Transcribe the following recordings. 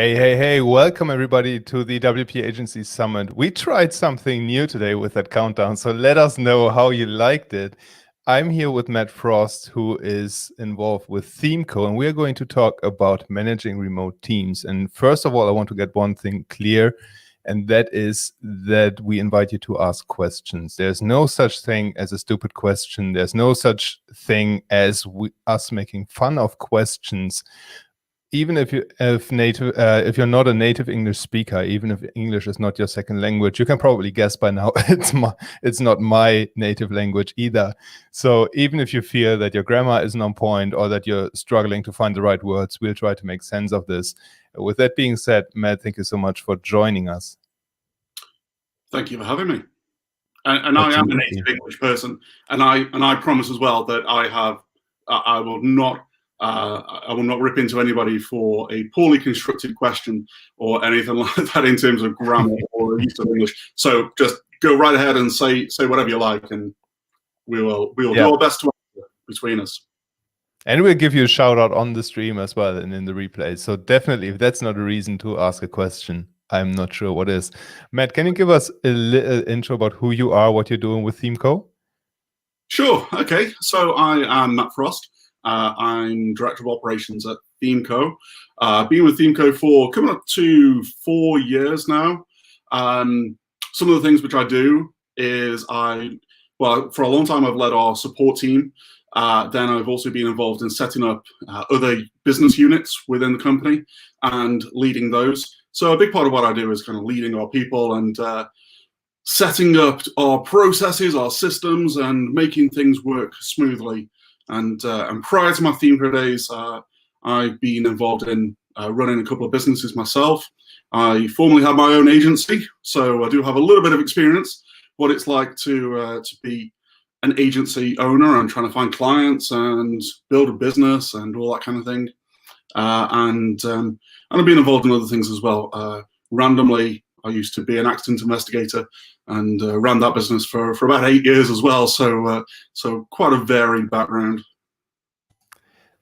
Hey, welcome everybody to the WP Agency Summit. We tried something new today with that countdown, so let us know how you liked it. I'm here with Matt Frost, who is involved with ThemeCo, and we're going to talk about managing remote teams. And first of all, I want to get one thing clear, and that is that we invite you to ask questions. There's no such thing as a stupid question. There's no such thing as us making fun of questions. Even if you're not a native English speaker, even if English is not your second language, you can probably guess by now it's not my native language either. So even if you feel that your grammar isn't on point or that you're struggling to find the right words, we'll try to make sense of this. With that being said, Matt, thank you so much for joining us. Thank you for having me. And I am a native English person, and I promise as well that I will not rip into anybody for a poorly constructed question or anything like that in terms of grammar or use of English. So just go right ahead and say whatever you like, and we will do our best to answer between us. And we'll give you a shout out on the stream as well and in the replay. So definitely, if that's not a reason to ask a question, I'm not sure what is. Matt, can you give us a little intro about who you are, what you're doing with ThemeCo? Sure. Okay. So I am Matt Frost. I'm Director of Operations at ThemeCo. Been with ThemeCo for coming up to 4 years now. Some of the things which I do is for a long time I've led our support team. Then I've also been involved in setting up other business units within the company and leading those. So a big part of what I do is kind of leading our people and setting up our processes, our systems, and making things work smoothly. And prior to my ThemeCo days, I've been involved in running a couple of businesses myself. I formerly had my own agency, so I do have a little bit of experience what it's like to be an agency owner and trying to find clients and build a business and all that kind of thing. And I've been involved in other things as well. Randomly, I used to be an accident investigator and ran that business for about 8 years as well. So quite a varied background.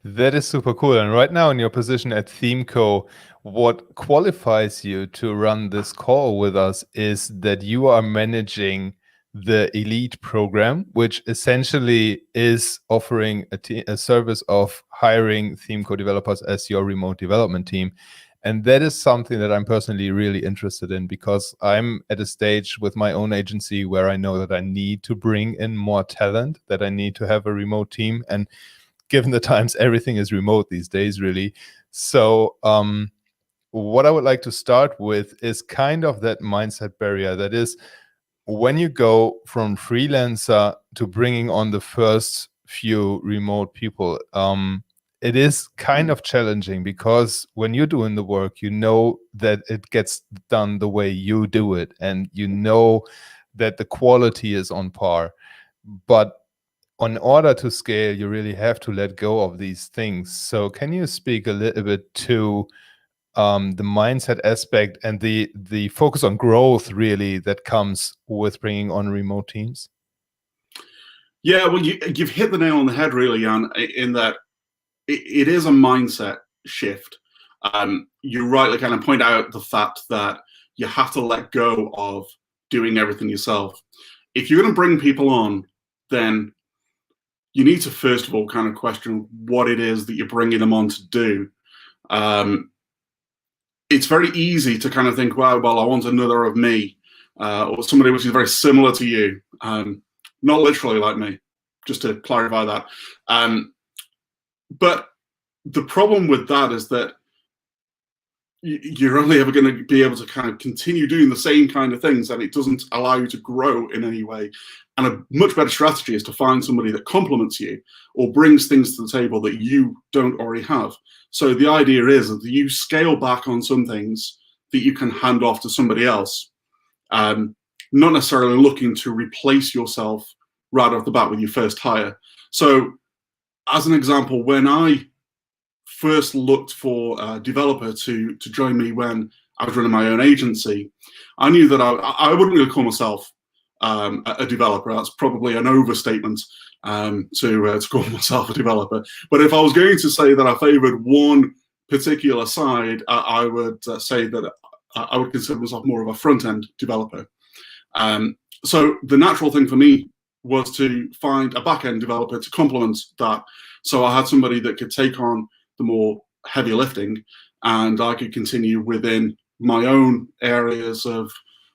That is super cool. And right now in your position at ThemeCo, what qualifies you to run this call with us is that you are managing the Elite program, which essentially is offering a service of hiring ThemeCo developers as your remote development team. And that is something that I'm personally really interested in because I'm at a stage with my own agency where I know that I need to bring in more talent, that I need to have a remote team. And given the times, everything is remote these days, really. So what I would like to start with is kind of that mindset barrier. That is, when you go from freelancer to bringing on the first few remote people, it is kind of challenging because when you're doing the work, you know that it gets done the way you do it, and you know that the quality is on par. But in order to scale, you really have to let go of these things. So can you speak a little bit to the mindset aspect and the focus on growth really that comes with bringing on remote teams? Yeah, well, you've hit the nail on the head, really, Jan, in that it is a mindset shift. You rightly kind of point out the fact that you have to let go of doing everything yourself. If you're going to bring people on, then you need to first of all kind of question what it is that you're bringing them on to do. It's very easy to kind of think, well, I want another of me, or somebody which is very similar to you. Not literally like me, just to clarify that. But the problem with that is that you're only ever going to be able to kind of continue doing the same kind of things, and it doesn't allow you to grow in any way. And a much better strategy is to find somebody that complements you or brings things to the table that you don't already have. So the idea is that you scale back on some things that you can hand off to somebody else, not necessarily looking to replace yourself right off the bat with your first hire. So as an example, when I first looked for a developer to join me when I was running my own agency, I knew that I wouldn't really call myself a developer. That's probably an overstatement to call myself a developer. But if I was going to say that I favored one particular side, I would say that I would consider myself more of a front-end developer. So the natural thing for me was to find a back-end developer to complement that. So I had somebody that could take on the more heavy lifting, and I could continue within my own areas of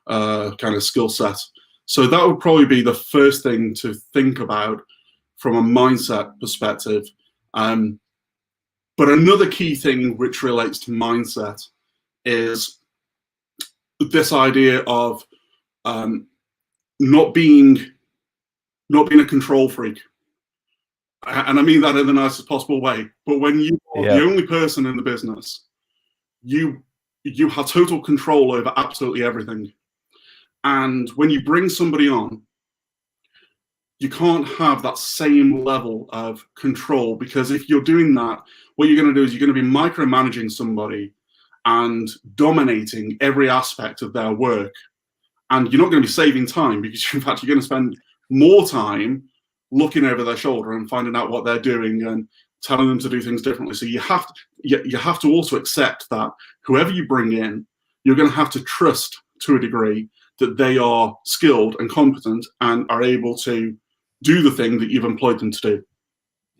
kind of skill set. So that would probably be the first thing to think about from a mindset perspective. But another key thing which relates to mindset is this idea of not being a control freak. And I mean that in the nicest possible way. But when you are the only person in the business, you have total control over absolutely everything. And when you bring somebody on, you can't have that same level of control, because if you're doing that, what you're going to do is you're going to be micromanaging somebody and dominating every aspect of their work. And you're not going to be saving time, because in fact, you're going to spend more time looking over their shoulder and finding out what they're doing and telling them to do things differently. So you have to also accept that whoever you bring in, you're going to have to trust to a degree that they are skilled and competent and are able to do the thing that you've employed them to do.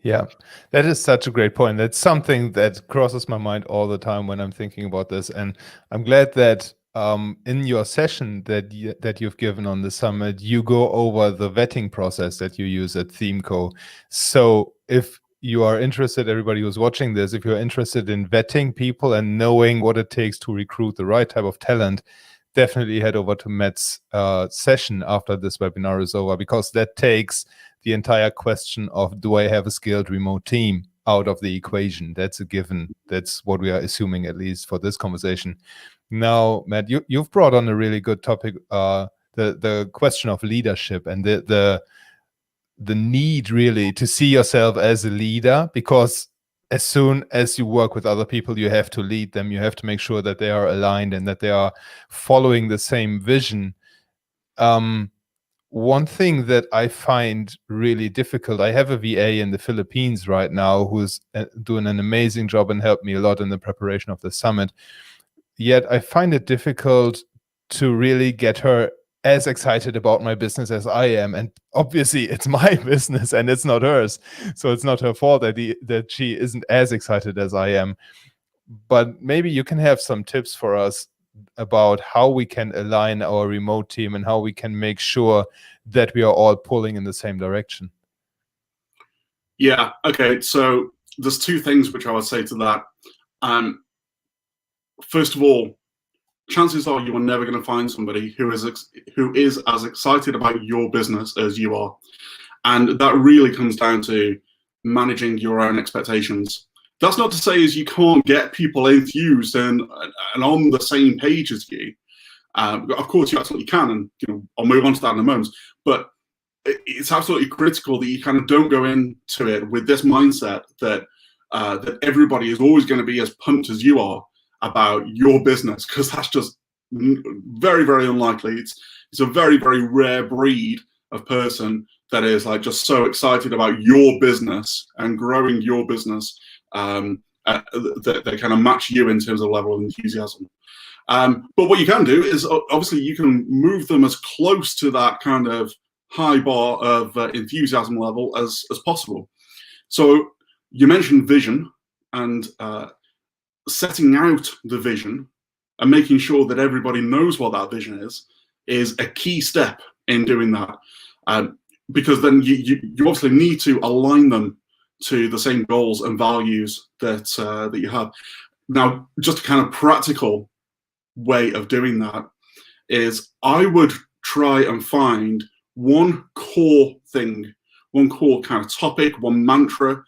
Yeah, that is such a great point. That's something that crosses my mind all the time when I'm thinking about this. And I'm glad that in your session that you've given on the summit, you go over the vetting process that you use at ThemeCo. So if you are interested, everybody who's watching this, if you're interested in vetting people and knowing what it takes to recruit the right type of talent, definitely head over to Matt's session after this webinar is over, because that takes the entire question of, do I have a skilled remote team, out of the equation. That's a given. That's what we are assuming, at least for this conversation. Now, Matt, you've brought on a really good topic, the question of leadership and the need really to see yourself as a leader, because as soon as you work with other people, you have to lead them. You have to make sure that they are aligned and that they are following the same vision. One thing that I find really difficult, I have a VA in the Philippines right now who's doing an amazing job and helped me a lot in the preparation of the summit. Yet I find it difficult to really get her as excited about my business as I am. And obviously it's my business and it's not hers. So it's not her fault that she isn't as excited as I am. But maybe you can have some tips for us about how we can align our remote team and how we can make sure that we are all pulling in the same direction. Yeah, okay. So there's two things which I would say to that. First of all, chances are you are never going to find somebody who is as excited about your business as you are. And that really comes down to managing your own expectations. That's not to say is you can't get people enthused and on the same page as you. Of course, you absolutely can, and I'll move on to that in a moment. But it's absolutely critical that you kind of don't go into it with this mindset that that everybody is always going to be as pumped as you are about your business, because that's just very, very unlikely. It's a very, very rare breed of person that is like just so excited about your business and growing your business that they kind of match you in terms of level of enthusiasm. But what you can do is obviously you can move them as close to that kind of high bar of enthusiasm level as possible. So you mentioned vision, and setting out the vision and making sure that everybody knows what that vision is a key step in doing that. Because then you obviously need to align them to the same goals and values that you have. Now, just a kind of practical way of doing that is I would try and find one core thing, one core kind of topic, one mantra,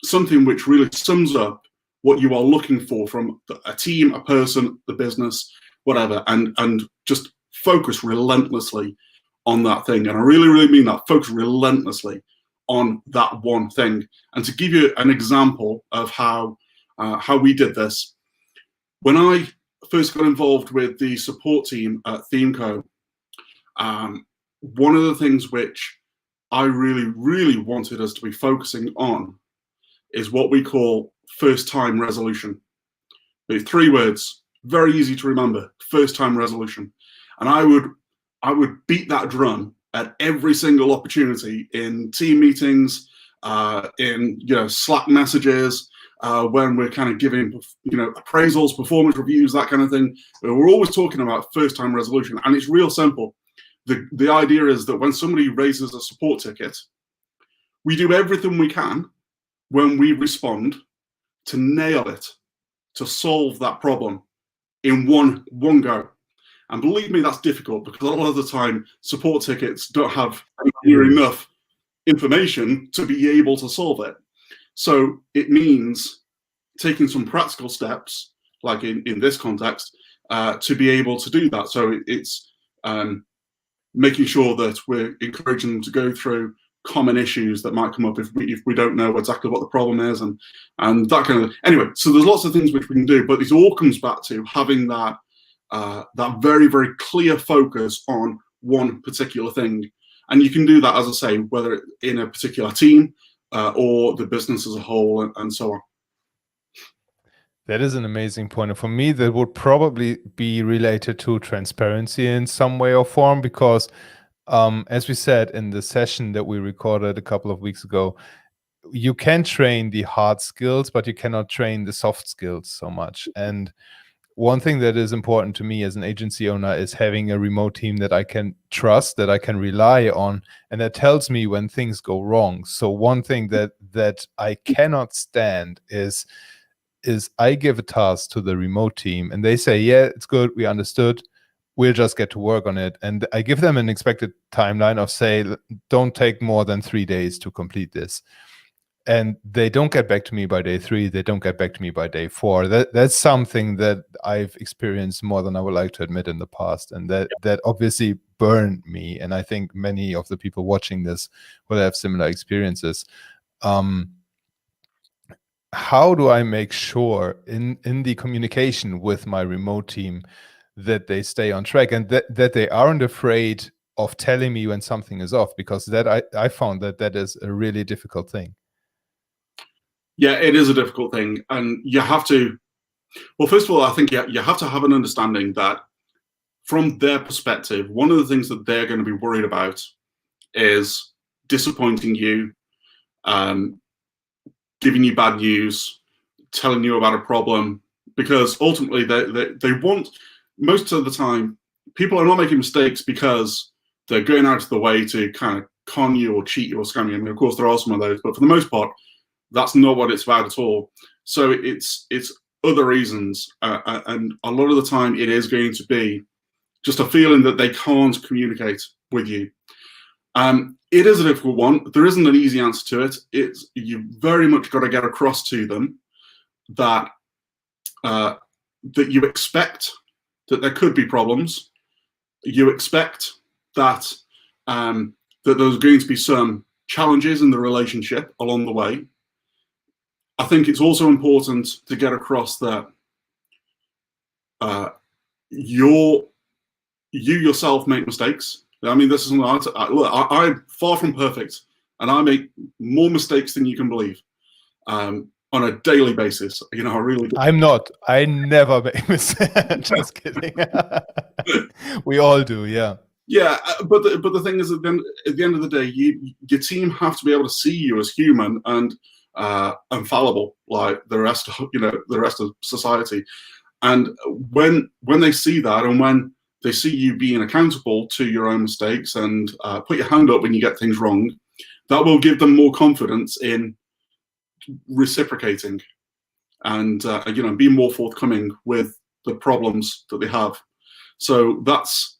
something which really sums up what you are looking for from a team, a person, the business, whatever, and just focus relentlessly on that thing. And I really, really mean that, focus relentlessly on that one thing. And to give you an example of how we did this, when I first got involved with the support team at ThemeCo, one of the things which I really, really wanted us to be focusing on is what we call first-time resolution. 3 words, very easy to remember, first-time resolution. And I would beat that drum at every single opportunity in team meetings, in Slack messages, when we're kind of giving appraisals, performance reviews, that kind of thing. We're always talking about first-time resolution, and it's real simple. The idea is that when somebody raises a support ticket, we do everything we can when we respond to nail it, to solve that problem in one go. And believe me, that's difficult, because a lot of the time support tickets don't have near enough information to be able to solve it. So it means taking some practical steps, like in this context, to be able to do that. So it's making sure that we're encouraging them to go through common issues that might come up if we don't know exactly what the problem is, and that kind of. Anyway, so there's lots of things which we can do, but it all comes back to having that very, very clear focus on one particular thing. And you can do that, as I say, whether in a particular team or the business as a whole, and so on. That is an amazing point. And for me, that would probably be related to transparency in some way or form, because as we said in the session that we recorded a couple of weeks ago, you can train the hard skills, but you cannot train the soft skills so much. And one thing that is important to me as an agency owner is having a remote team that I can trust, that I can rely on, and that tells me when things go wrong. So one thing that I cannot stand is I give a task to the remote team and they say, yeah, it's good, we understood, we'll just get to work on it. And I give them an expected timeline of, say, don't take more than 3 days to complete this. And they don't get back to me by day 3, they don't get back to me by day 4. That's something that I've experienced more than I would like to admit in the past. And that obviously burned me. And I think many of the people watching this will have similar experiences. How do I make sure in the communication with my remote team that they stay on track, and that they aren't afraid of telling me when something is off? Because that I found that is a really difficult thing. Yeah, it is a difficult thing. And you have to, well, first of all, I think you have to have an understanding that from their perspective, one of the things that they're going to be worried about is disappointing you, giving you bad news, telling you about a problem, because ultimately they want, most of the time, people are not making mistakes because they're going out of the way to kind of con you or cheat you or scam you. I mean, of course, there are some of those, but for the most part, that's not what it's about at all. So it's other reasons, and a lot of the time it is going to be just a feeling that they can't communicate with you. It is a difficult one. There isn't an easy answer to it. You very much got to get across to them that that you expect that there could be problems. You expect that that there's going to be some challenges in the relationship along the way. I think it's also important to get across that you yourself make mistakes. I mean, this is look, I'm far from perfect, and I make more mistakes than you can believe on a daily basis. You know, I really do. I'm not. I never make mistakes. Just kidding. We all do, yeah. Yeah, but the thing is, at the end of the day, your team have to be able to see you as human and fallible, like the rest of society. And when they see that, and when they see you being accountable to your own mistakes and put your hand up when you get things wrong, that will give them more confidence in reciprocating and being more forthcoming with the problems that they have. So that's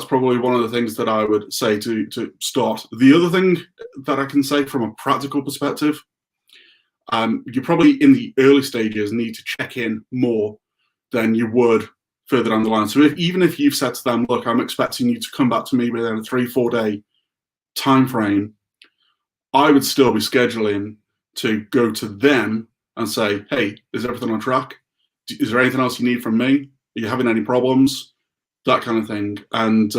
probably one of the things that I would say to start. The other thing that I can say from a practical perspective, you probably in the early stages need to check in more than you would further down the line. So even if you've said to them, look, I'm expecting you to come back to me within a 3-4 day time frame, I would still be scheduling to go to them and say, hey, is everything on track? Is there anything else you need from me? Are you having any problems? That kind of thing. And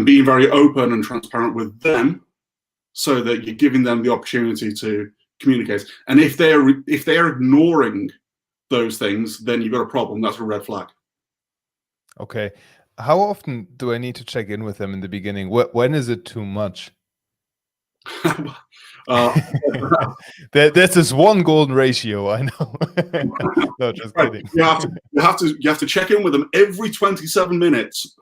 being very open and transparent with them so that you're giving them the opportunity to communicates. And if they're ignoring those things, then you've got a problem. That's a red flag. Okay. How often do I need to check in with them in the beginning? When is it too much? There's this one golden ratio, I know. No, just right. kidding. You have to check in with them every 27 minutes.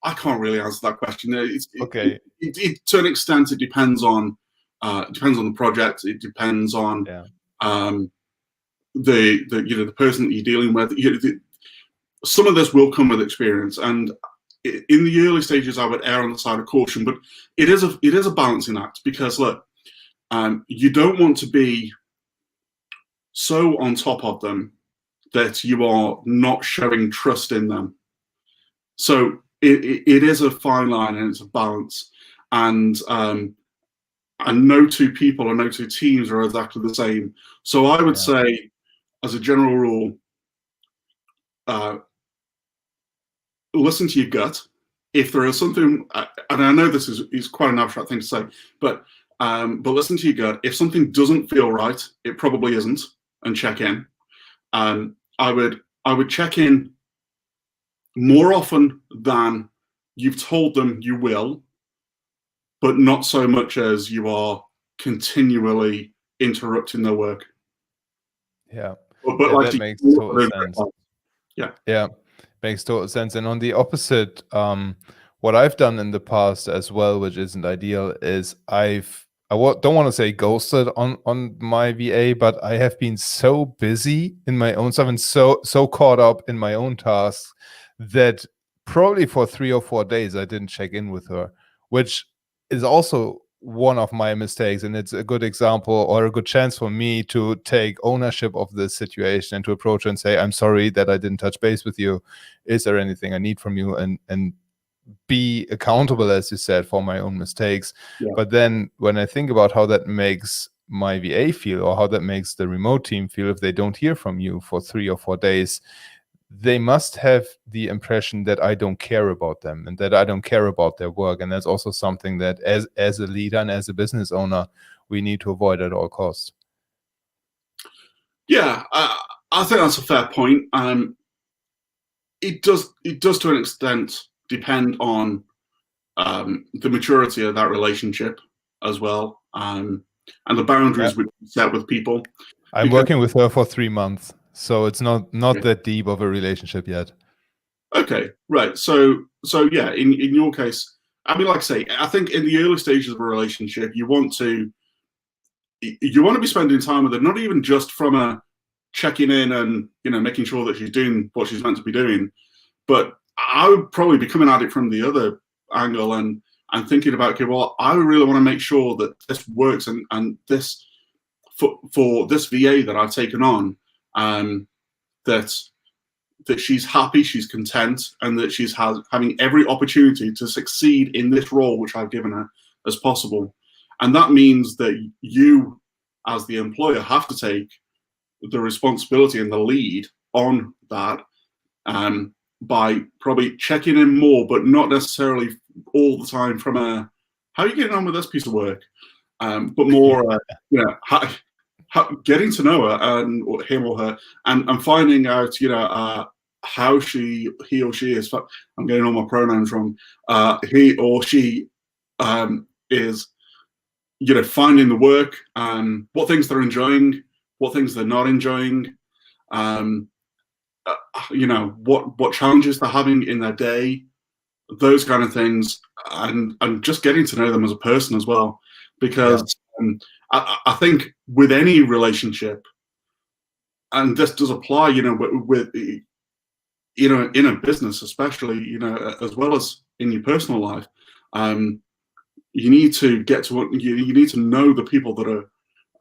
I can't really answer that question. Okay. To an extent, it depends on the project. It depends on the person that you're dealing with. Some of this will come with experience, and in the early stages, I would err on the side of caution. But it is a balancing act, because look, you don't want to be so on top of them that you are not showing trust in them. So it is a fine line, and it's a balance. And no two people or no two teams are exactly the same. So I would say, as a general rule, listen to your gut. If there is something, and I know this is quite an abstract thing to say, but listen to your gut. If something doesn't feel right, it probably isn't, and check in. I would check in more often than you've told them you will, but not so much as you are continually interrupting their work. Yeah. But like, that makes total sense. Yeah. Makes total sense. And on the opposite, what I've done in the past as well, which isn't ideal, is don't want to say ghosted on my VA, but I have been so busy in my own stuff and so caught up in my own tasks that probably for 3 or 4 days I didn't check in with her, which is also one of my mistakes. And it's a good example, or a good chance for me to take ownership of this situation and to approach her and say, I'm sorry that I didn't touch base with you. Is there anything I need from you? And be accountable, as you said, for my own mistakes. Yeah. But then when I think about how that makes my VA feel, or how that makes the remote team feel, if they don't hear from you for 3 or 4 days, they must have the impression that I don't care about them and that I don't care about their work. And that's also something that as a leader and as a business owner, we need to avoid at all costs. Yeah, I think that's a fair point. It does to an extent depend on the maturity of that relationship as well, and the boundaries we set with people. I'm working with her for 3 months, so it's not that deep of a relationship yet. Okay, right. So yeah, in your case, I mean, like I say, I think in the early stages of a relationship, you want to be spending time with her, not even just from a checking in and making sure that she's doing what she's meant to be doing, but I would probably be coming at it from the other angle and thinking about, okay, well, I really want to make sure that this works, and this for this VA that I've taken on, that she's happy, she's content, and that she's having every opportunity to succeed in this role which I've given her as possible. And that means that you, as the employer, have to take the responsibility and the lead on that, by probably checking in more, but not necessarily all the time from a, how are you getting on with this piece of work? But more, getting to know her and him or her, and finding out, how he or she is. I'm getting all my pronouns wrong. He or she is, finding the work, what things they're enjoying, what things they're not enjoying, what challenges they're having in their day, those kind of things, and just getting to know them as a person as well. Because I think with any relationship, and this does apply, with in a business especially, as well as in your personal life, you need to get to you need to know the people that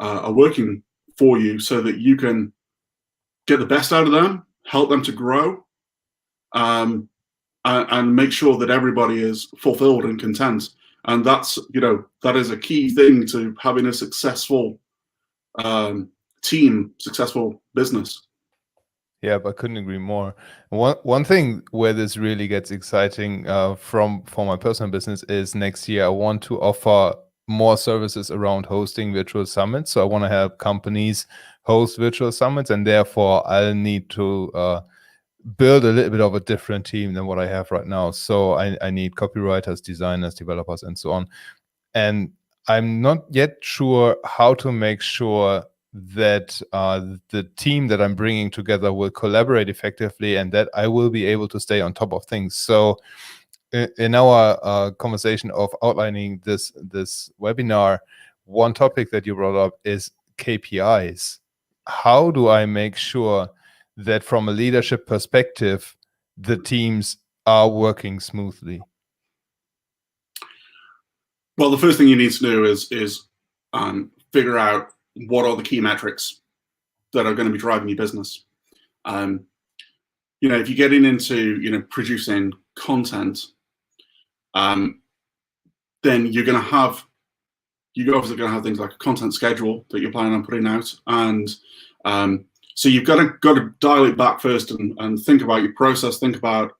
are working for you, so that you can get the best out of them, help them to grow, and make sure that everybody is fulfilled and content. And that's, that is a key thing to having a successful team, successful business. Yeah, I couldn't agree more. One thing where this really gets exciting for my personal business is next year I want to offer more services around hosting virtual summits. So I want to help companies host virtual summits, and therefore I'll need to build a little bit of a different team than what I have right now. So I need copywriters, designers, developers, and so on. And I'm not yet sure how to make sure that the team that I'm bringing together will collaborate effectively and that I will be able to stay on top of things. So in our conversation of outlining this webinar, one topic that you brought up is KPIs. How do I make sure that from a leadership perspective, the teams are working smoothly? Well, the first thing you need to do is figure out what are the key metrics that are going to be driving your business. If you're getting into producing content, then you're obviously going to have things like a content schedule that you're planning on putting out, and so you've got to dial it back first and think about your process, think about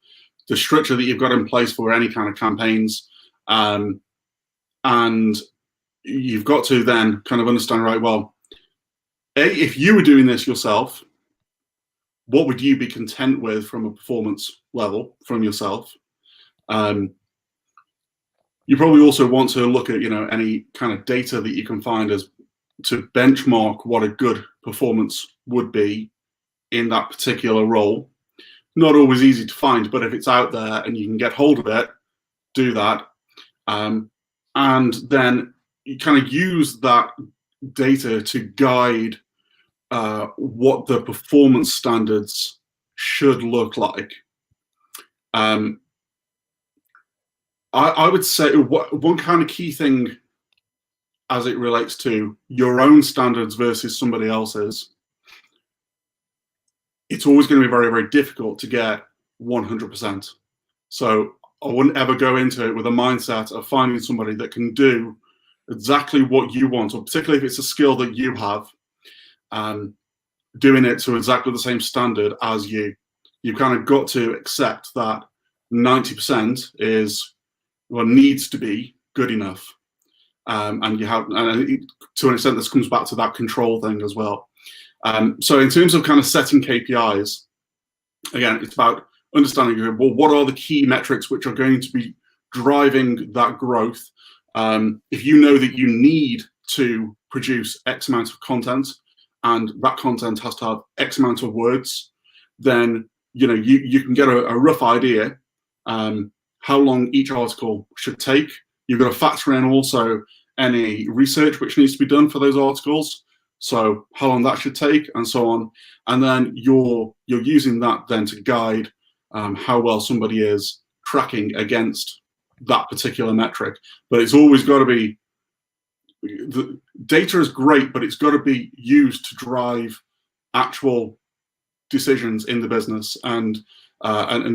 the structure that you've got in place for any kind of campaigns, and you've got to then kind of understand, right, well, if you were doing this yourself, what would you be content with from a performance level from yourself? You probably also want to look at any kind of data that you can find as to benchmark what a good performance would be in that particular role. Not always easy to find, but if it's out there and you can get hold of it, do that. And then you kind of use that data to guide what the performance standards should look like. I would say one kind of key thing as it relates to your own standards versus somebody else's, it's always going to be very, very difficult to get 100%. So I wouldn't ever go into it with a mindset of finding somebody that can do exactly what you want, or particularly if it's a skill that you have, doing it to exactly the same standard as you. You've kind of got to accept that 90% is what needs to be good enough. And you have, and to an extent, this comes back to that control thing as well. So in terms of kind of setting KPIs, again, it's about understanding, well, what are the key metrics which are going to be driving that growth? If you know that you need to produce X amount of content, and that content has to have X amount of words, then you can get a rough idea how long each article should take. You've got to factor in also any research which needs to be done for those articles, so how long that should take, and so on. And then you're using that then to guide how well somebody is tracking against that particular metric. But it's always got to be, the data is great, but it's got to be used to drive actual decisions in the business and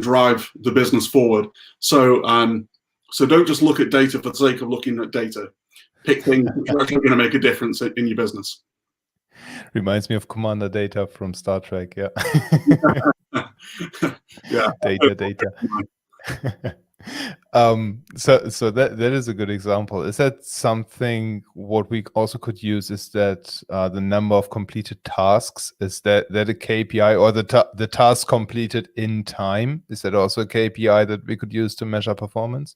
drive the business forward. So don't just look at data for the sake of looking at data. Pick things which are actually going to make a difference in your business. Reminds me of Commander Data from Star Trek. Yeah. Yeah. Data. So that is a good example. Is that something what we also could use? Is that the number of completed tasks? Is that a KPI, or the task completed in time? Is that also a KPI that we could use to measure performance?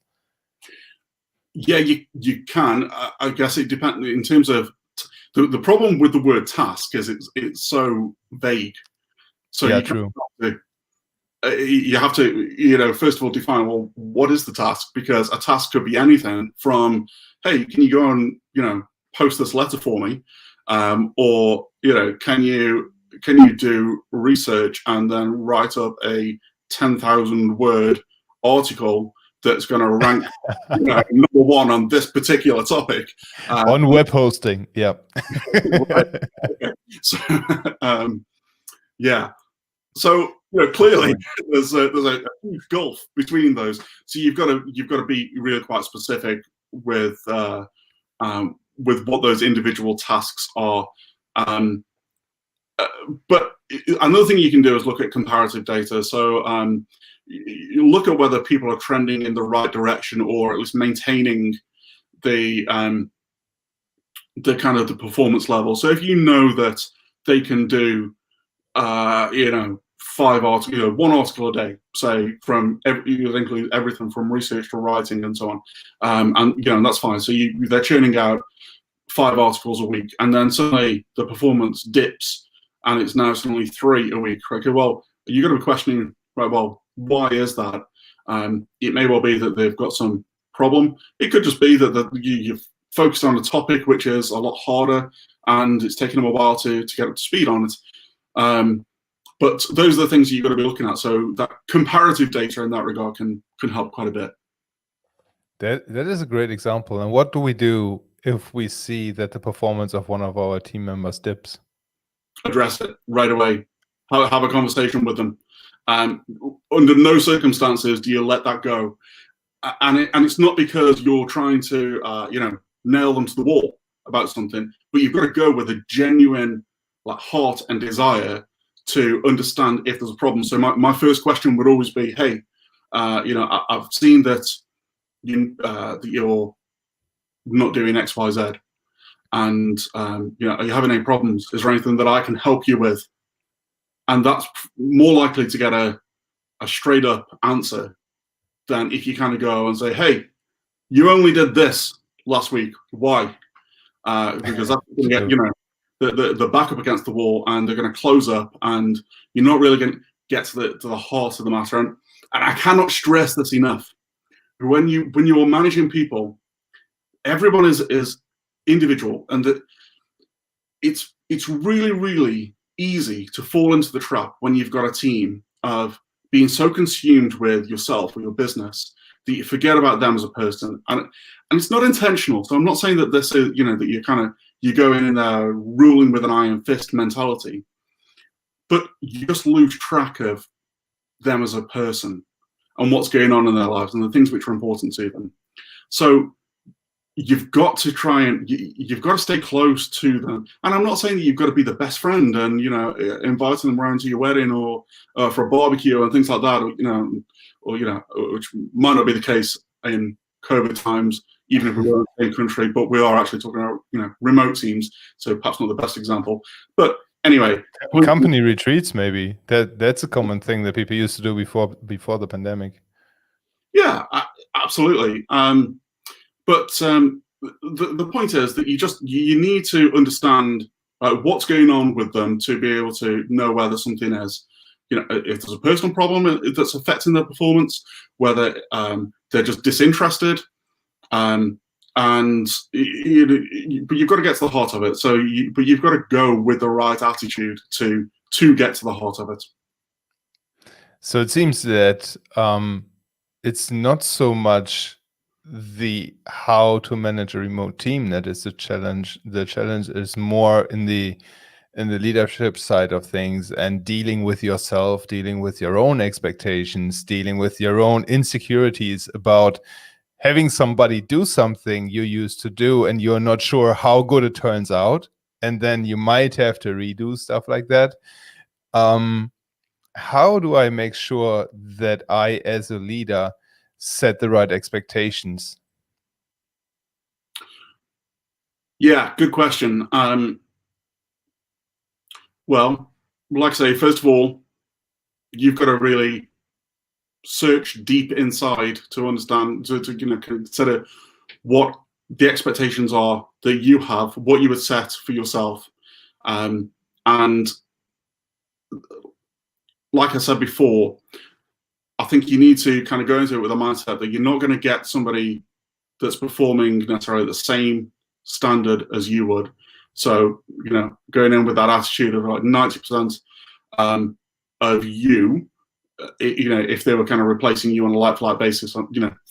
Yeah, you can. I guess it depends in terms of the problem with the word task is it's so vague. So yeah, true. You have to, first of all, define, well, what is the task? Because a task could be anything from, hey, can you go and, post this letter for me? Or, can you do research and then write up a 10,000 word article that's going to rank number one on this particular topic? On web hosting, yeah. So, yeah. So clearly there's a huge gulf between those. So you've got to be really quite specific with what those individual tasks are. But another thing you can do is look at comparative data. So you look at whether people are trending in the right direction, or at least maintaining the kind of the performance level. So if you know that they can do, 5 articles, one article a day, say, from you include everything from research to writing and so on, and that's fine. So they're churning out 5 articles a week, and then suddenly the performance dips, and it's now suddenly 3 a week. Okay, well, you're going to be questioning, right? Well, why is that? It may well be that they've got some problem. It could just be that you've focused on a topic which is a lot harder, and it's taken them a while to get up to speed on it. But those are the things you've got to be looking at. So that comparative data in that regard can help quite a bit. That is a great example. And what do we do if we see that the performance of one of our team members dips? Address it right away. Have a conversation with them. Under no circumstances do you let that go. And it's not because you're trying to nail them to the wall about something, but you've got to go with a genuine heart and desire to understand if there's a problem. So my first question would always be, hey, I've seen that that you're not doing X, Y, Z, and are you having any problems? Is there anything that I can help you with? And that's more likely to get a straight up answer than if you kind of go and say, hey, you only did this last week. Why? Because that's going to get the back up against the wall, and they're going to close up, and you're not really going to get to the heart of the matter. And I cannot stress this enough. When you're managing people, everyone is individual, and that it's really, really easy to fall into the trap when you've got a team of being so consumed with yourself or your business that you forget about them as a person. And it's not intentional. So I'm not saying that this is, that you go in there ruling with an iron fist mentality, but you just lose track of them as a person and what's going on in their lives and the things which are important to them. So you've got to you've got to stay close to them. And I'm not saying that you've got to be the best friend and, inviting them around to your wedding or for a barbecue and things like that, which might not be the case in COVID times, even if we were in the same country, but we are actually talking about, remote teams. So perhaps not the best example, but anyway. Company retreats, maybe that's a common thing that people used to do before the pandemic. Yeah, absolutely. But the point is that you need to understand what's going on with them to be able to know whether something is, if there's a personal problem that's affecting their performance, whether they're just disinterested, but you've got to get to the heart of it. But you've got to go with the right attitude to get to the heart of it. So it seems that it's not so much the how to manage a remote team that is the challenge. The challenge is more in the leadership side of things, and dealing with yourself, dealing with your own expectations, dealing with your own insecurities about having somebody do something you used to do and you're not sure how good it turns out, and then you might have to redo stuff like that. How do I make sure that I, as a leader, set the right expectations? Yeah, good question. Well, like I say, first of all, you've got to really search deep inside to understand, to consider what the expectations are that you have, what you would set for yourself. And like I said before, I think you need to kind of go into it with a mindset that you're not going to get somebody that's performing necessarily the same standard as you would. So, going in with that attitude of like 90% of you, if they were kind of replacing you on a like-for-like basis,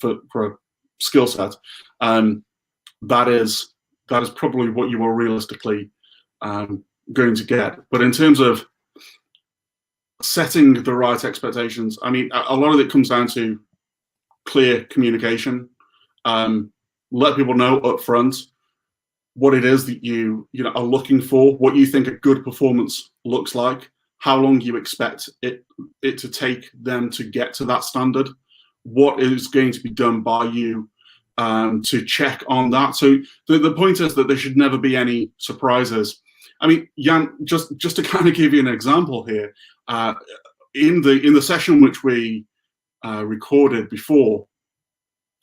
for a skill set, that is probably what you are realistically going to get. But in terms of setting the right expectations, I mean, a lot of it comes down to clear communication. Let people know up front what it is that you are looking for, what you think a good performance looks like, how long you expect it to take them to get to that standard, what is going to be done by you to check on that. So the point is that there should never be any surprises. I mean, Jan, just to kind of give you an example here, in the session which we recorded before,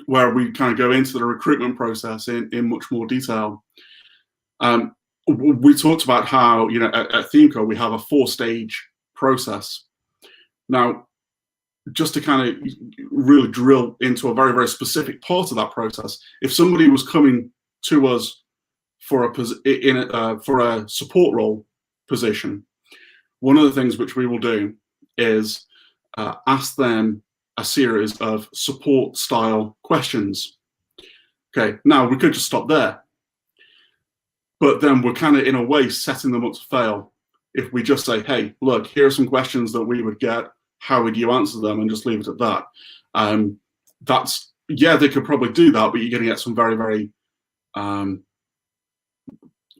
where we kind of go into the recruitment process in much more detail, we talked about how, at ThemeCo, we have a 4-stage process. Now, just to kind of really drill into a very, very specific part of that process, if somebody was coming to us for a support role position, one of the things which we will do is ask them a series of support style questions. Okay, now we could just stop there, but then we're kind of in a way setting them up to fail if we just say, hey, look, here are some questions that we would get, how would you answer them, and just leave it at that. They could probably do that, but you're going to get some very, very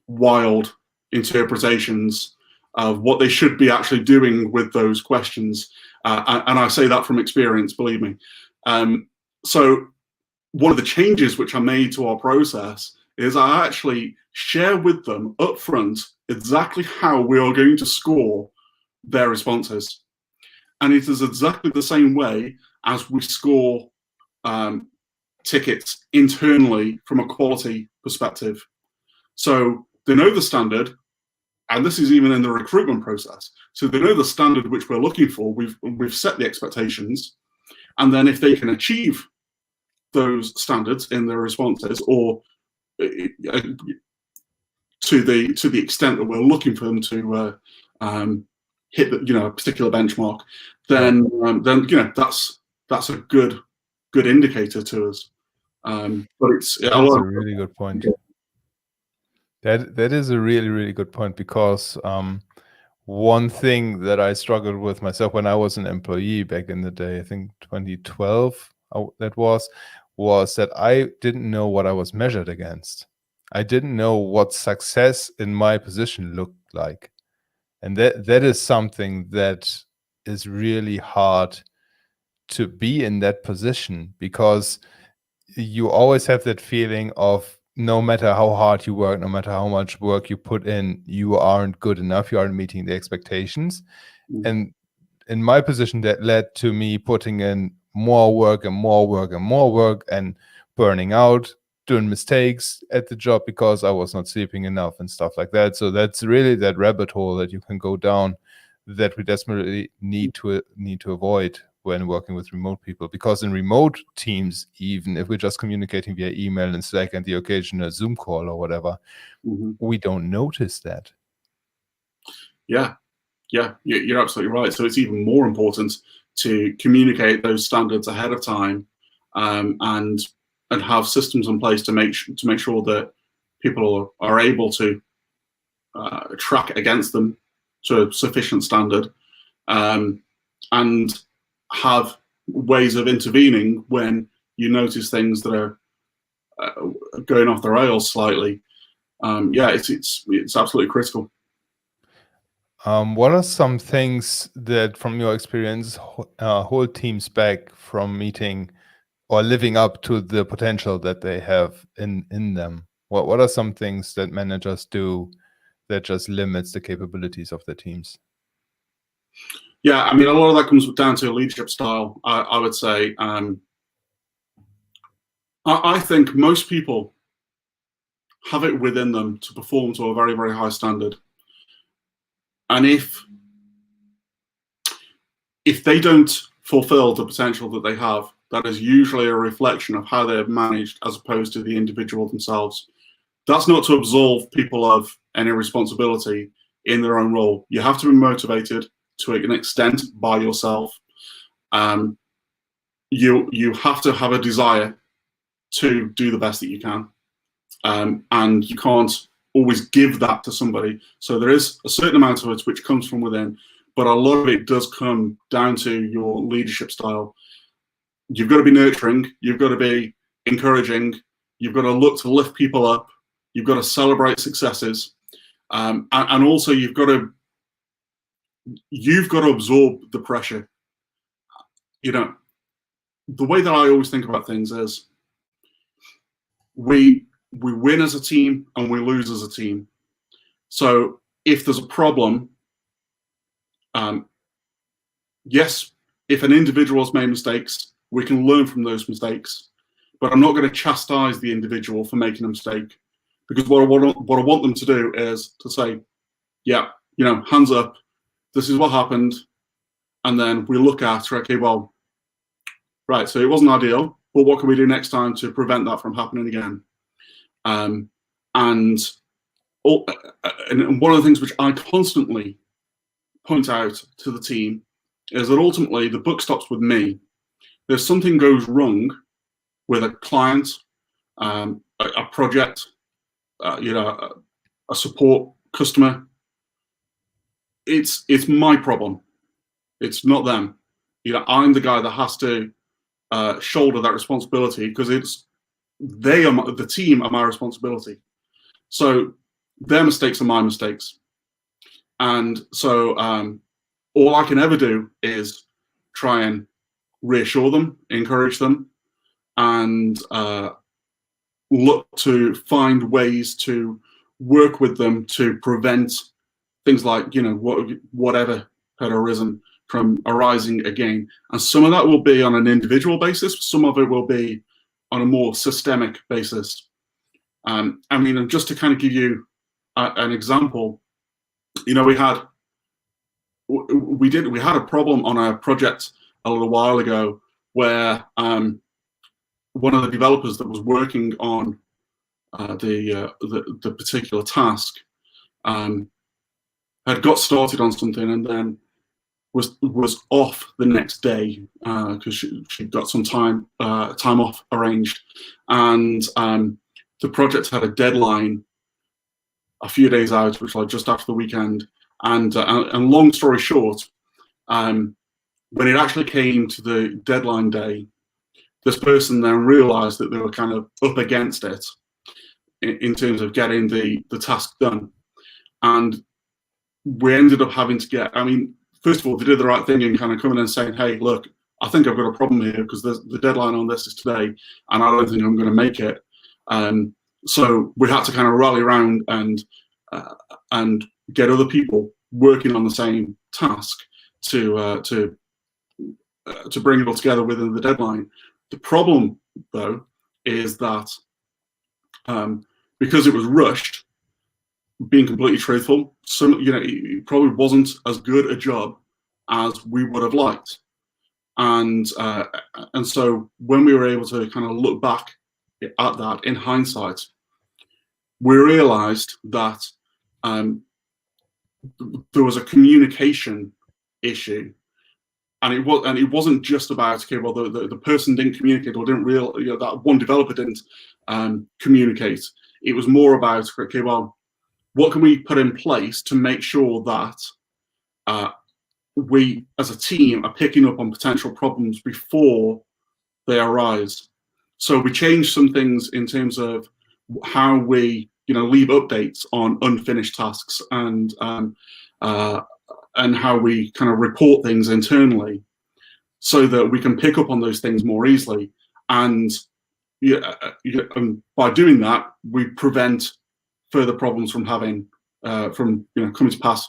wild interpretations of what they should be actually doing with those questions. And I say that from experience, believe me. So one of the changes which I made to our process is I actually share with them upfront exactly how we are going to score their responses. And it is exactly the same way as we score tickets internally from a quality perspective. So they know the standard, and this is even in the recruitment process. So they know the standard which we're looking for. We've set the expectations, and then if they can achieve those standards in their responses, or to the extent that we're looking for them to hit a particular benchmark, then that's a good indicator to us. But it's that's a really good point. That is a really, really good point, because one thing that I struggled with myself when I was an employee back in the day, I think 2012 that was that I didn't know what I was measured against. I didn't know what success in my position looked like. And that is something that is really hard to be in that position, because you always have that feeling of, no matter how hard you work, no matter how much work you put in, you aren't good enough, you aren't meeting the expectations. Mm-hmm. And in my position, that led to me putting in more work and more work and more work, and burning out, doing mistakes at the job because I was not sleeping enough and stuff like that. So that's really that rabbit hole that you can go down, that we desperately need to avoid when working with remote people. Because in remote teams, even if we're just communicating via email and Slack and the occasional Zoom call or whatever, we don't notice that. Yeah, you're absolutely right. So it's even more important to communicate those standards ahead of time, and have systems in place to make sure that people are able to track against them to a sufficient standard, and have ways of intervening when you notice things that are going off the rails slightly. It's absolutely critical. What are some things that, from your experience, hold teams back from meeting or living up to the potential that they have in them? What are some things that managers do that just limits the capabilities of the teams? Yeah, I mean, a lot of that comes down to leadership style, I would say. I think most people have it within them to perform to a very, very high standard. And if they don't fulfill the potential that they have, that is usually a reflection of how they have managed as opposed to the individual themselves. That's not to absolve people of any responsibility in their own role. You have to be motivated to an extent by yourself. You have to have a desire to do the best that you can. And you can't always give that to somebody. So there is a certain amount of it which comes from within, but a lot of it does come down to your leadership style. You've got to be nurturing, you've got to be encouraging, you've got to look to lift people up, you've got to celebrate successes, and also you've got to you've got to absorb the pressure. The way that I always think about things is we win as a team and we lose as a team. So if there's a problem, yes, if an individual has made mistakes, we can learn from those mistakes. But I'm not going to chastise the individual for making a mistake, because what I want them to do is to say, yeah, hands up, this is what happened. And then we look at, okay, well, right, so it wasn't ideal, but what can we do next time to prevent that from happening again? And one of the things which I constantly point out to the team is that ultimately the buck stops with me. If something goes wrong with a client, a project, a support customer, it's my problem. It's not them. I'm the guy that has to shoulder that responsibility, because the team are my responsibility. So their mistakes are my mistakes. And so all I can ever do is try and reassure them, encourage them, and look to find ways to work with them to prevent things like, whatever had arisen from arising again. And some of that will be on an individual basis. Some of it will be on a more systemic basis. And just to kind of give you an example, we had a problem on a project a little while ago where one of the developers that was working on the particular task had got started on something and then was off the next day because she got some time off arranged, and the project had a deadline a few days out, which was just after the weekend. And long story short, when it actually came to the deadline day, this person then realized that they were kind of up against it in terms of getting the task done. And we ended up having to first of all, they did the right thing in kind of coming and saying, hey, look, I think I've got a problem here because the deadline on this is today and I don't think I'm going to make it. So we had to kind of rally around and get other people working on the same task to bring it all together within the deadline. The problem, though, is that because it was rushed, being completely truthful, it probably wasn't as good a job as we would have liked. And so when we were able to kind of look back at that in hindsight, we realized that there was a communication issue. And it wasn't just about, okay, well, the person didn't communicate or didn't that one developer didn't communicate. It was more about, okay, well, what can we put in place to make sure that we as a team are picking up on potential problems before they arise? So we changed some things in terms of how we leave updates on unfinished tasks and how we kind of report things internally so that we can pick up on those things more easily. And by doing that, we prevent further problems from coming to pass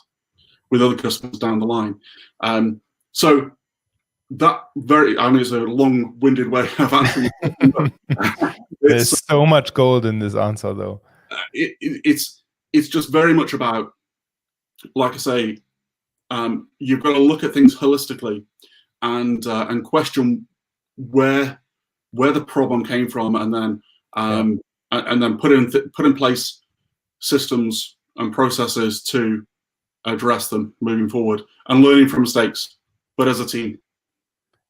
with other customers down the line. So that it's a long-winded way of answering. There's so much gold in this answer, though. It's just very much about, like I say, you've got to look at things holistically and question where the problem came from, and then put in place systems and processes to address them moving forward and learning from mistakes, but as a team.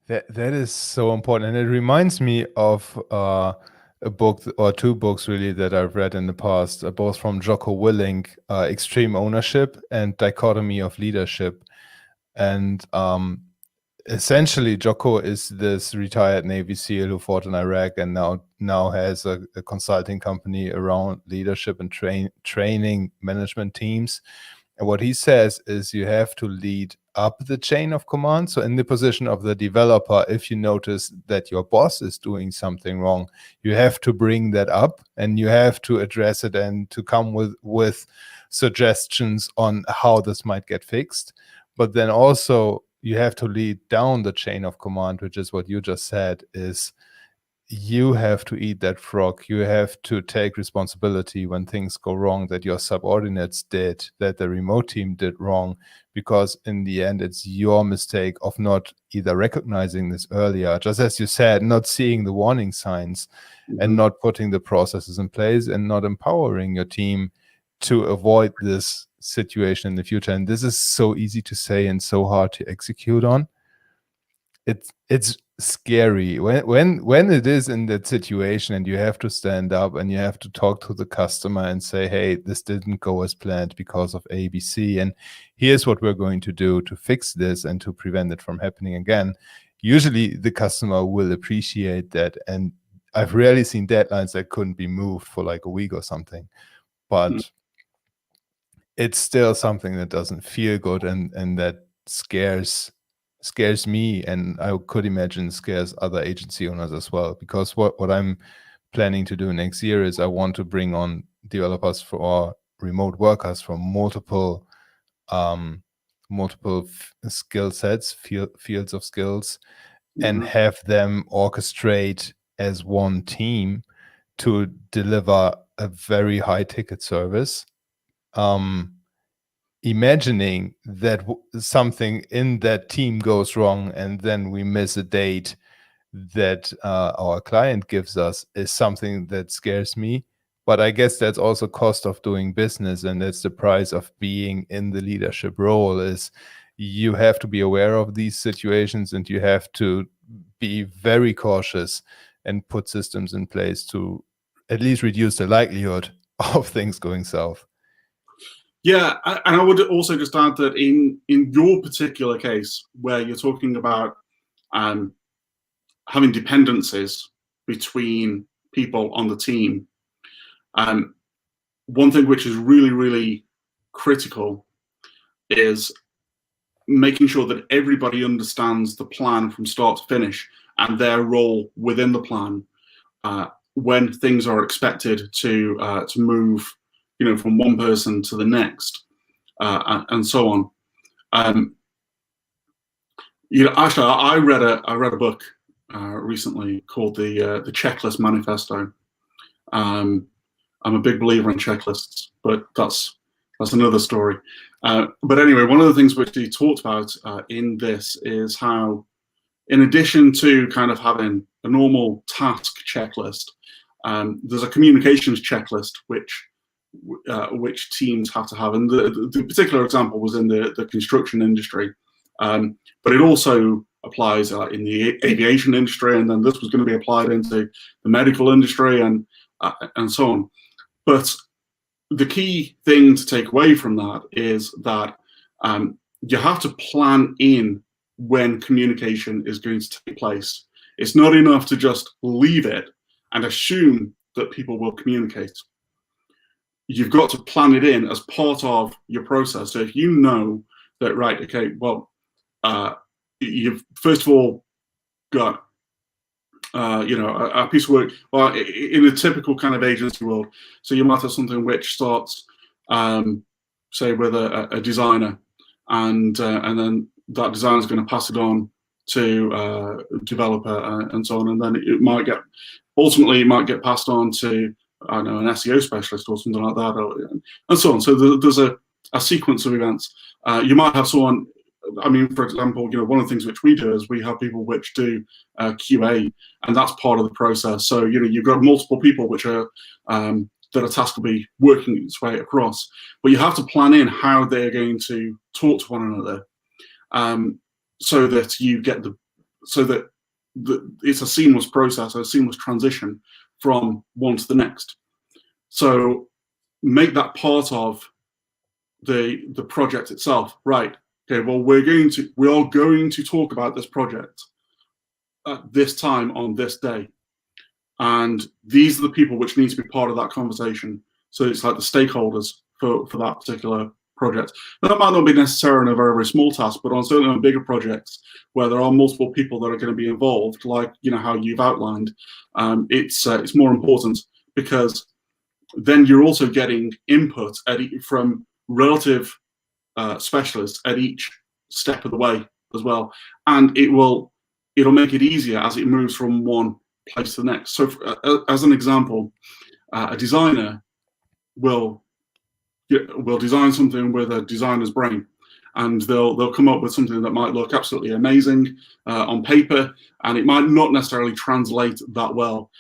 That is so important, and it reminds me of a book or two books really that I've read in the past, both from Jocko Willink, Extreme Ownership and Dichotomy of Leadership. And essentially, Jocko is this retired Navy SEAL who fought in Iraq and now has a consulting company around leadership and training management teams. And what he says is you have to lead up the chain of command. So in the position of the developer, if you notice that your boss is doing something wrong, you have to bring that up and you have to address it and to come with suggestions on how this might get fixed. But then also you have to lead down the chain of command, which is what you just said, is you have to eat that frog. You have to take responsibility when things go wrong that your subordinates did, that the remote team did wrong, because in the end, it's your mistake of not either recognizing this earlier, just as you said, not seeing the warning signs and not putting the processes in place and not empowering your team to avoid this situation in the future. And this is so easy to say and so hard to execute on. It's scary when it is in that situation and you have to stand up and you have to talk to the customer and say, hey, this didn't go as planned because of ABC, and here's what we're going to do to fix this and to prevent it from happening again. Usually the customer will appreciate that, and I've rarely seen deadlines that couldn't be moved for like a week or something, but it's still something that doesn't feel good and that scares me, and I could imagine scares other agency owners as well, because what I'm planning to do next year is I want to bring on developers for remote workers from multiple skill sets, fields of skills, and have them orchestrate as one team to deliver a very high ticket service. Imagining that something in that team goes wrong and then we miss a date that our client gives us is something that scares me. But I guess that's also cost of doing business, and that's the price of being in the leadership role, is you have to be aware of these situations and you have to be very cautious and put systems in place to at least reduce the likelihood of things going south. Yeah, and I would also just add that in your particular case, where you're talking about having dependencies between people on the team, one thing which is really, really critical is making sure that everybody understands the plan from start to finish and their role within the plan when things are expected to move, from one person to the next, and so on. Actually, I read a book recently called the Checklist Manifesto. I'm a big believer in checklists, but that's another story. But anyway, one of the things which he talked about in this is how, in addition to kind of having a normal task checklist, there's a communications checklist which teams have to have. And the particular example was in the construction industry, but it also applies in the aviation industry, and then this was going to be applied into the medical industry and so on. But the key thing to take away from that is that you have to plan in when communication is going to take place. It's not enough to just leave it and assume that people will communicate. You've got to plan it in as part of your process. So if you know that, right, okay, well, you've first of all got a piece of work, well, in a typical kind of agency world. So you might have something which starts, say, with a designer, and then that designer is going to pass it on to a developer and so on, and then it might get passed on to, I don't know, an SEO specialist or something like that, and so on. So there's a sequence of events. You might have someone. I mean, for example, one of the things which we do is we have people which do QA, and that's part of the process. So you've got multiple people which are that a task will be working its way across, but you have to plan in how they're going to talk to one another, so that you get it's a seamless process, a seamless transition from one to the next. So make that part of the project itself, right? Okay, well, we are going to talk about this project at this time on this day, and these are the people which need to be part of that conversation. So it's like the stakeholders for that particular project. And that might not be necessarily a very, very small task, but certainly on bigger projects where there are multiple people that are going to be involved, like how you've outlined, it's more important, because then you're also getting input from relative specialists at each step of the way as well, and it'll make it easier as it moves from one place to the next. So, as an example, a designer will design something with a designer's brain, and they'll come up with something that might look absolutely amazing on paper, and it might not necessarily translate that well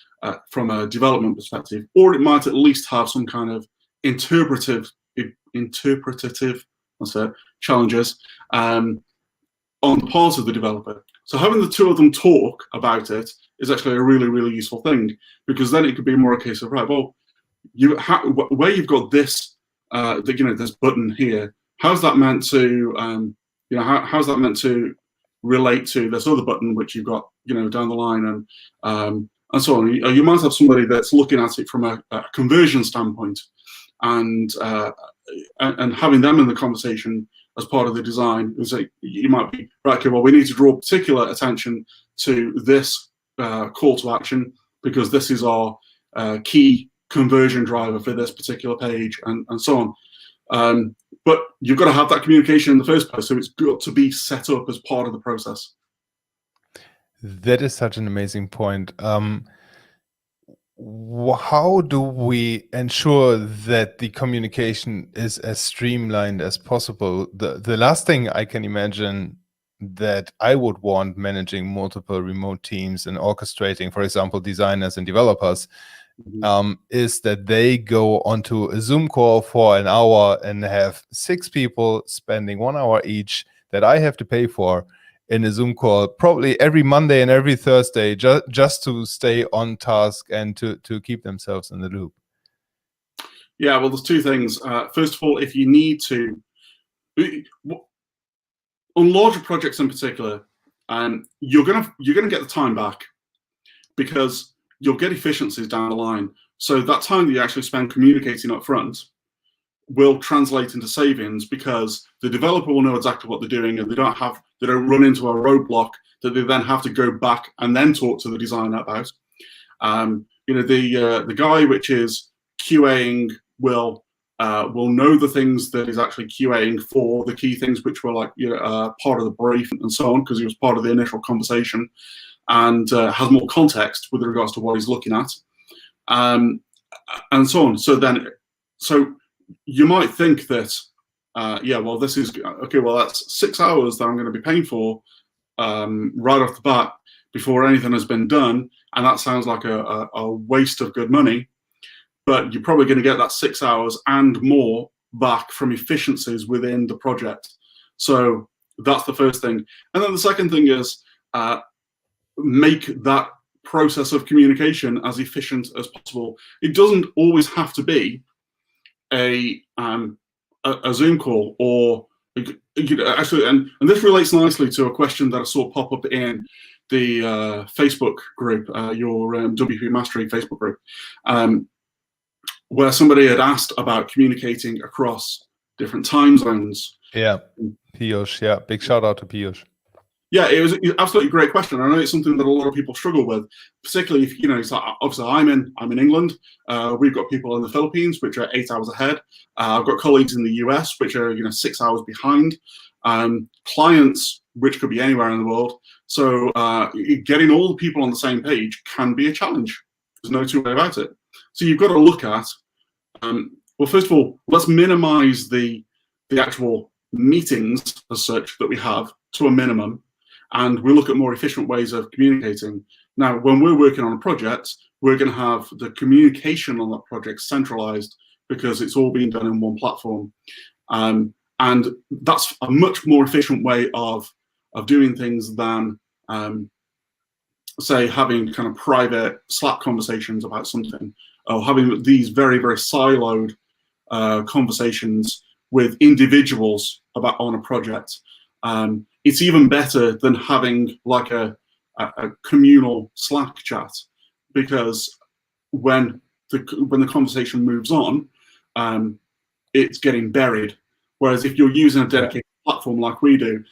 from a development perspective, or it might at least have some kind of interpretative challenges on the part of the developer. So having the two of them talk about it is actually a really, really useful thing, because then it could be more a case of, right, well, where you've got this, this button here, how's that meant to, how's that meant to relate to this other button which you've got, down the line, and so on. You might have somebody that's looking at it from a conversion standpoint, and having them in the conversation as part of the design is like, you might be right. Okay, well, we need to draw particular attention to this call to action, because this is our key conversion driver for this particular page, and so on. But you've got to have that communication in the first place, so it's got to be set up as part of the process. That is such an amazing point. How do we ensure that the communication is as streamlined as possible? The last thing I can imagine that I would want managing multiple remote teams and orchestrating, for example, designers and developers, is that they go onto a Zoom call for an hour and have 6 people spending 1 hour each that I have to pay for in a Zoom call, probably every Monday and every Thursday, just to stay on task and to keep themselves in the loop. Yeah, well, there's two things. First of all, if you need to, on larger projects in particular, you're gonna get the time back, because you'll get efficiencies down the line. So that time that you actually spend communicating up front will translate into savings, because the developer will know exactly what they're doing, and they don't run into a roadblock that they then have to go back and then talk to the designer about. The guy which is QAing will know the things that he's actually QAing for, the key things which were like part of the brief and so on, because he was part of the initial conversation, and has more context with regards to what he's looking at, and so on. So you might think that, well, this is okay. Well, that's 6 hours that I'm going to be paying for right off the bat before anything has been done, and that sounds like a waste of good money. But you're probably going to get that 6 hours and more back from efficiencies within the project. So that's the first thing. And then the second thing is make that process of communication as efficient as possible. It doesn't always have to be a Zoom call, or actually, and this relates nicely to a question that I saw pop up in the Facebook group, your WP Mastery Facebook group, where somebody had asked about communicating across different time zones. Yeah, Piyush. Yeah, big shout out to Piyush. Yeah, it was an absolutely great question. I know it's something that a lot of people struggle with, particularly if it's like, obviously I'm in England. We've got people in the Philippines which are 8 hours ahead. I've got colleagues in the US which are 6 hours behind. Clients which could be anywhere in the world. So getting all the people on the same page can be a challenge. There's no two ways about it. So you've got to look at, well, first of all, let's minimize the actual meetings as such that we have to a minimum, and we look at more efficient ways of communicating. Now, when we're working on a project, we're going to have the communication on that project centralized, because it's all being done in one platform. And that's a much more efficient way of doing things than, say, having kind of private Slack conversations about something, or having these very, very siloed conversations with individuals on a project. It's even better than having like a communal Slack chat, because when the conversation moves on, it's getting buried. Whereas if you're using a dedicated platform like we do,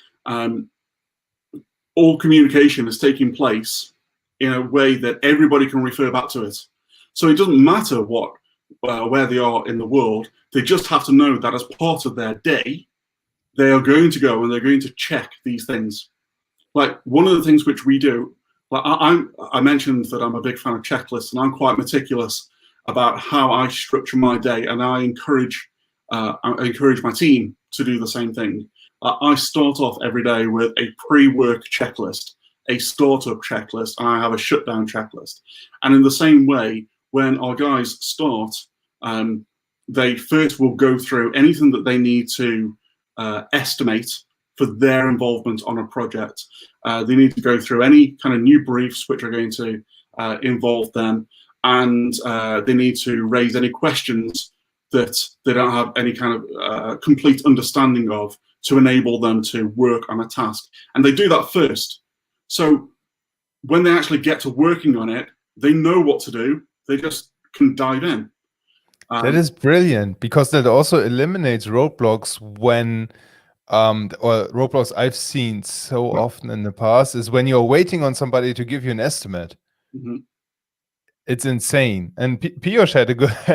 all communication is taking place in a way that everybody can refer back to it. So it doesn't matter where they are in the world. They just have to know that as part of their day, they are going to go and they're going to check these things. Like one of the things which we do, like I mentioned that I'm a big fan of checklists, and I'm quite meticulous about how I structure my day, and I encourage my team to do the same thing. I start off every day with a pre-work checklist, a startup checklist, and I have a shutdown checklist. And in the same way, when our guys start, they first will go through anything that they need to estimate for their involvement on a project. They need to go through any kind of new briefs which are going to involve them, and they need to raise any questions that they don't have any kind of complete understanding of to enable them to work on a task. And they do that first. So when they actually get to working on it, they know what to do. They just can dive in. That is brilliant, because that also eliminates roadblocks when or roadblocks I've seen so often in the past is when you're waiting on somebody to give you an estimate. Mm-hmm. It's insane. And Piyush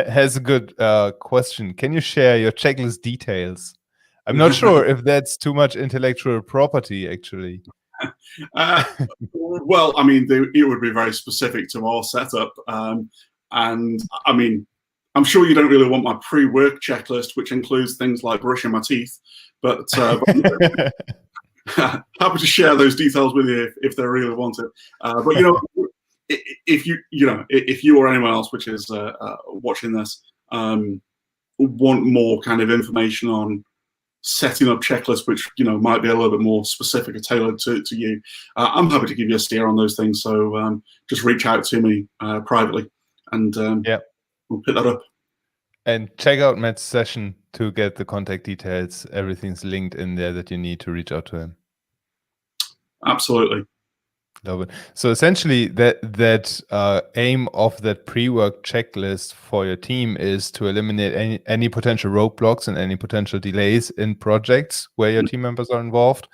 has a good question. Can you share your checklist details? I'm not sure if that's too much intellectual property, actually. Well, I mean, it would be very specific to our setup. And I mean, I'm sure you don't really want my pre-work checklist, which includes things like brushing my teeth. But happy to share those details with you if they really want it. But you know, if you or anyone else which is watching this want more kind of information on setting up checklists, which might be a little bit more specific or tailored to you, I'm happy to give you a steer on those things. So just reach out to me privately, and we'll pick that up. And check out Matt's session to get the contact details. Everything's linked in there that you need to reach out to him. Absolutely. Love it. So essentially, that aim of that pre-work checklist for your team is to eliminate any potential roadblocks and any potential delays in projects where your team members are involved,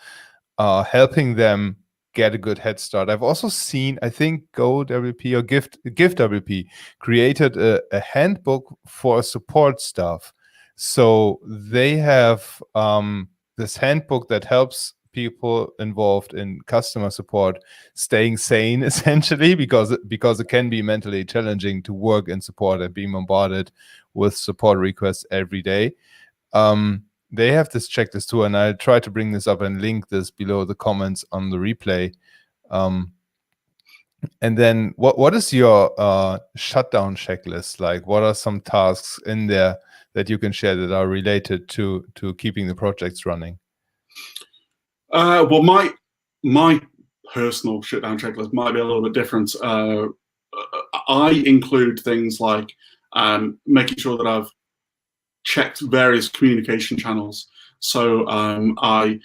helping them get a good head start. I've also seen, I think GoWP or GiftWP created a handbook for support staff. So they have this handbook that helps people involved in customer support staying sane, essentially, because it can be mentally challenging to work in support and be bombarded with support requests every day. They have this checklist too, and I try to bring this up and link this below the comments on the replay. And then what is your shutdown checklist like? What are some tasks in there that you can share that are related to keeping the projects running? Well, my personal shutdown checklist might be a little bit different. I include things like making sure that I've checked various communication channels. So one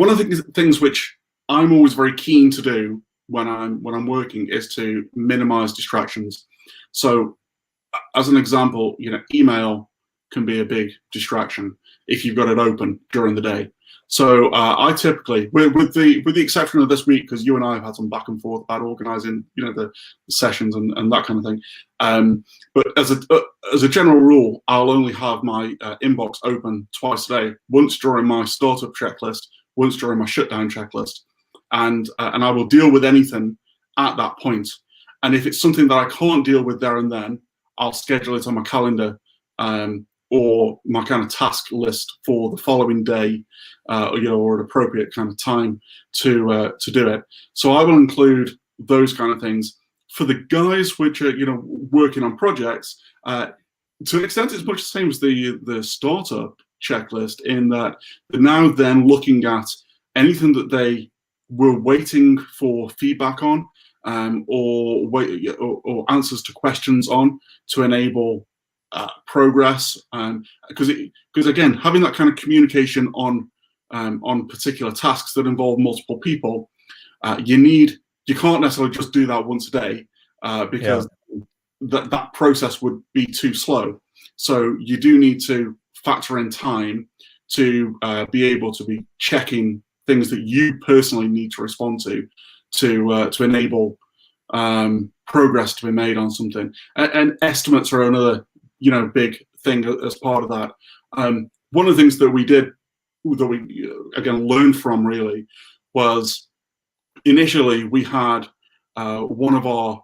of the things which I'm always very keen to do when I'm working is to minimize distractions. So as an example, email can be a big distraction if you've got it open during the day. So I typically, with the exception of this week, because you and I have had some back and forth about organizing, the sessions and that kind of thing. But as a general rule, I'll only have my inbox open twice a day. Once during my startup checklist, once during my shutdown checklist, and I will deal with anything at that point. And if it's something that I can't deal with there and then, I'll schedule it on my calendar or my kind of task list for the following day, or an appropriate kind of time to do it. So I will include those kind of things. For the guys which are working on projects, to an extent it's much the same as the startup checklist, in that they're now then looking at anything that they were waiting for feedback on, or answers to questions on, to enable progress, because again, having that kind of communication on particular tasks that involve multiple people, you can't necessarily just do that once a day, because that process would be too slow. So you do need to factor in time to be able to be checking things that you personally need to respond to enable progress to be made on something. And estimates are another, big thing as part of that. One of the things that we did, that we again learned from really, was initially we had one of our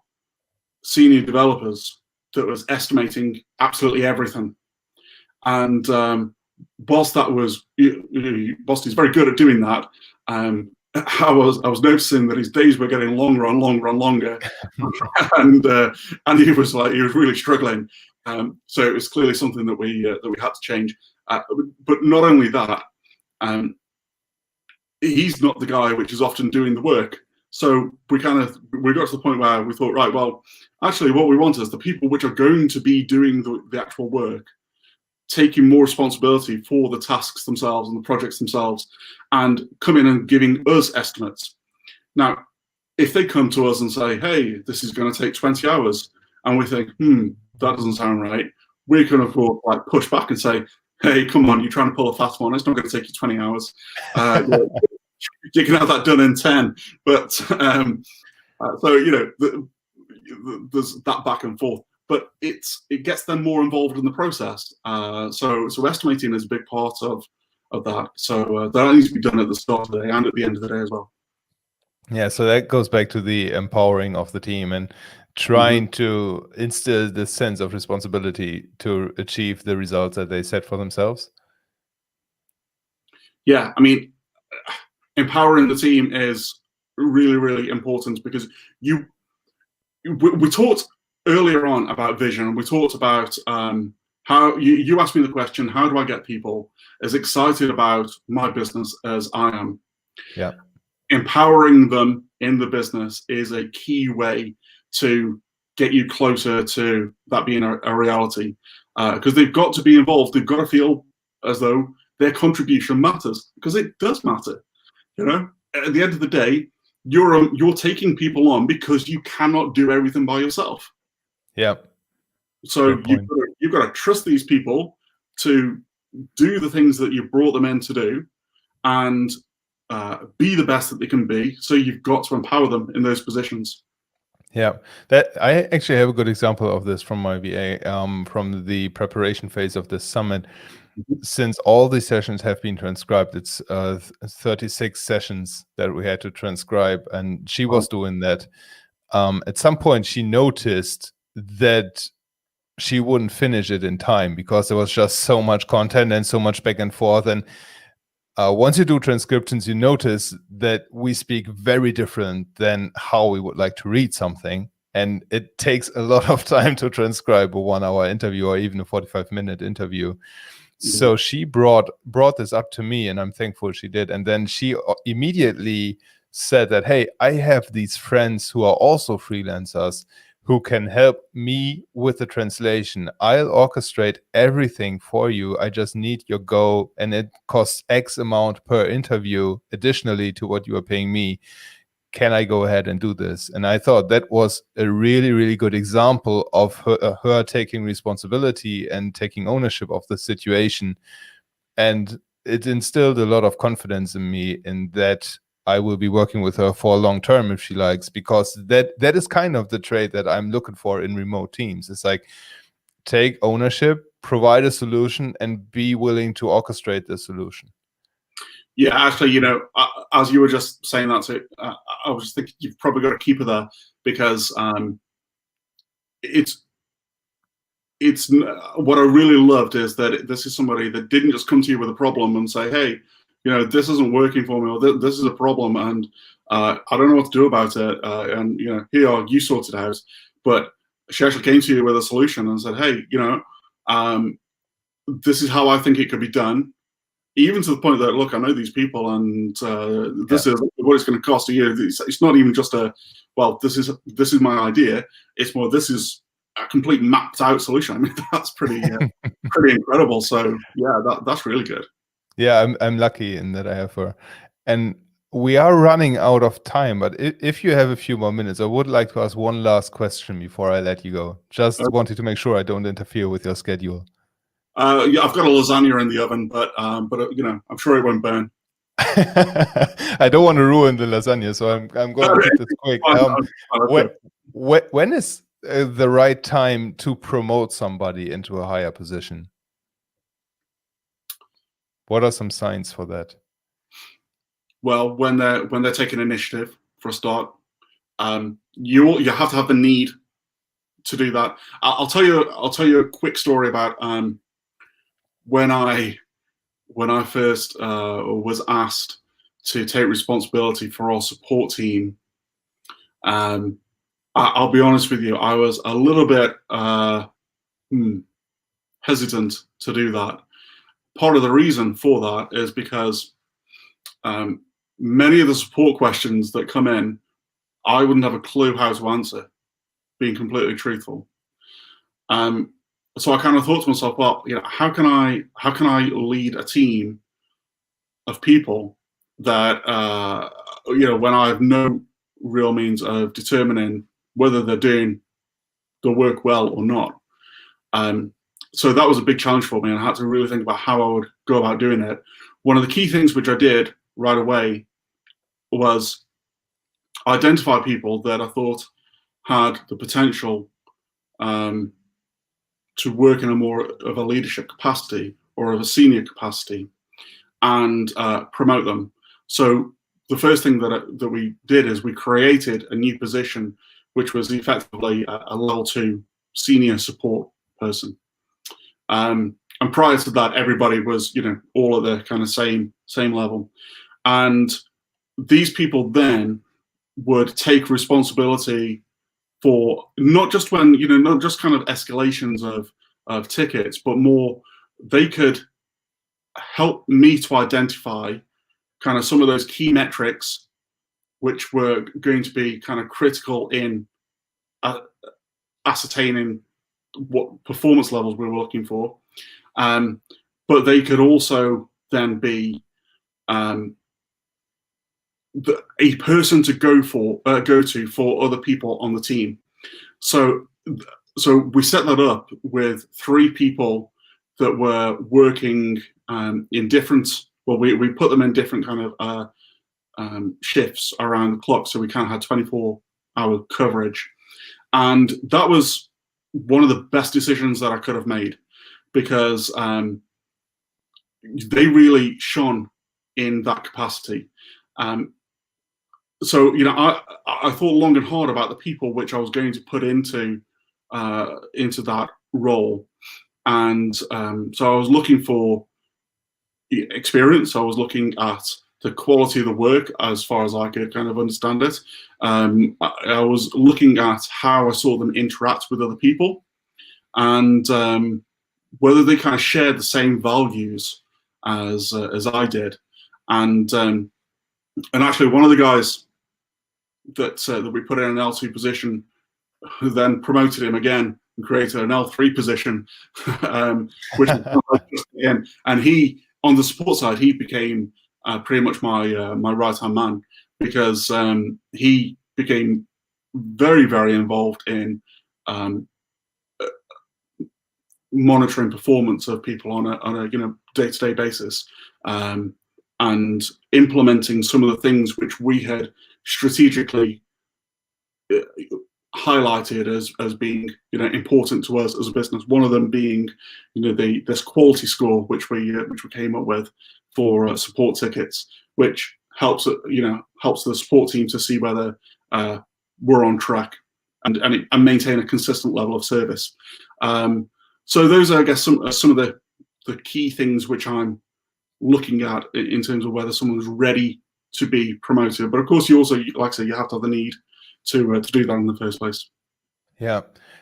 senior developers that was estimating absolutely everything, and whilst that was, Bosty's very good at doing that, I was noticing that his days were getting longer and longer and longer, and he was really struggling. So it was clearly something that we had to change. But not only that, he's not the guy which is often doing the work. So we got to the point where we thought, right, well, actually, what we want is the people which are going to be doing the actual work, taking more responsibility for the tasks themselves and the projects themselves, and coming and giving us estimates. Now, if they come to us and say, hey, this is going to take 20 hours, and we think, that doesn't sound right, we're going to push back and say, hey, come on, you're trying to pull a fast one. It's not going to take you 20 hours. You can have that done in 10. But so, there's that back and forth. But it gets them more involved in the process. So estimating is a big part of that. So that needs to be done at the start of the day and at the end of the day as well. Yeah, so that goes back to the empowering of the team and trying to instill this sense of responsibility to achieve the results that they set for themselves. Yeah, I mean, empowering the team is really, really important, because we talked earlier on about vision, and we talked about how you asked me the question, how do I get people as excited about my business as I am? Yeah. Empowering them in the business is a key way to get you closer to that being a reality, because they've got to be involved. They've got to feel as though their contribution matters, because it does matter. At the end of the day, you're taking people on because you cannot do everything by yourself. Yeah. So you've got to trust these people to do the things that you've brought them in to do, and be the best that they can be. So you've got to empower them in those positions. Yeah, that I actually have a good example of this from my VA, from the preparation phase of this summit. Since all these sessions have been transcribed, it's 36 sessions that we had to transcribe, and she was doing that. At some point, she noticed that she wouldn't finish it in time because there was just so much content and so much back and forth. And once you do transcriptions, you notice that we speak very different than how we would like to read something. And it takes a lot of time to transcribe a 1-hour interview or even a 45-minute interview. So she brought this up to me, and I'm thankful she did. And then she immediately said that, hey, I have these friends who are also freelancers who can help me with the translation. I'll orchestrate everything for you. I just need your go, and it costs X amount per interview additionally to what you are paying me. Can I go ahead and do this? And I thought that was a really, really good example of her taking responsibility and taking ownership of the situation. And it instilled a lot of confidence in me in that I will be working with her for a long term if she likes, because that is kind of the trait that I'm looking for in remote teams. It's like, take ownership, provide a solution, and be willing to orchestrate the solution. Yeah, actually, as you were just saying that, I was just thinking you've probably got to keep her there, because it's what I really loved is that this is somebody that didn't just come to you with a problem and say, hey, this isn't working for me, or this is a problem, and I don't know what to do about it, and here, you sort it out. But she actually came to you with a solution and said, hey, this is how I think it could be done. Even to the point that, look, I know these people, and this is what it's going to cost a year. It's not even just this is my idea. It's more, this is a complete mapped out solution. I mean, that's pretty incredible. So yeah, that's really good. Yeah, I'm lucky in that I have her. And we are running out of time, but if you have a few more minutes, I would like to ask one last question before I let you go. Just wanted to make sure I don't interfere with your schedule. Yeah, I've got a lasagna in the oven, but you know, I'm sure it won't burn. I don't want to ruin the lasagna, so I'm going to keep this quick. When is the right time to promote somebody into a higher position? What are some signs for that? Well, when they're taking initiative for a start, you have to have the need to do that. I'll tell you a quick story about when I first was asked to take responsibility for our support team. I'll be honest with you, I was a little bit hesitant to do that. Part of the reason for that is because many of the support questions that come in, I wouldn't have a clue how to answer, being completely truthful. So I kind of thought to myself, well, you know, how can I lead a team of people that you know, when I have no real means of determining whether they're doing the work well or not. So that was a big challenge for me, and I had to really think about how I would go about doing it. One of the key things which I did right away was identify people that I thought had the potential to work in a more of a leadership capacity or of a senior capacity, and promote them. So the first thing that we did is we created a new position, which was effectively a level 2 senior support person. And prior to that, everybody was, you know, all at the kind of same level. And these people then would take responsibility for not just when, you know, not just kind of escalations of tickets, but more, they could help me to identify kind of some of those key metrics which were going to be kind of critical in ascertaining what performance levels we were looking for. But they could also then be a person to go to for other people on the team. So we set that up with 3 people that were working in different. Well, we put them in different kind of shifts around the clock, so we kind of had 24-hour coverage, and that was one of the best decisions that I could have made, because they really shone in that capacity. So, you know, I thought long and hard about the people which I was going to put into that role, and so I was looking for experience. I was looking at the quality of the work as far as I could kind of understand it. I was looking at how I saw them interact with other people, and whether they kind of shared the same values as I did. And actually, one of the guys that we put in an L2 position, who then promoted him again and created an L3 position, which and he, on the support side, he became pretty much my right-hand man, because he became very, very involved in monitoring performance of people on a you know, day-to-day basis, and implementing some of the things which we had strategically highlighted as being, you know, important to us as a business. One of them being, you know, this quality score which we came up with for support tickets, which helps the support team to see whether we're on track and maintain a consistent level of service. So those are, I guess, some of the key things which I'm looking at in terms of whether someone's ready to be promoted. But of course, you also, like I say, you have to have the need to do that in the first place. Yeah,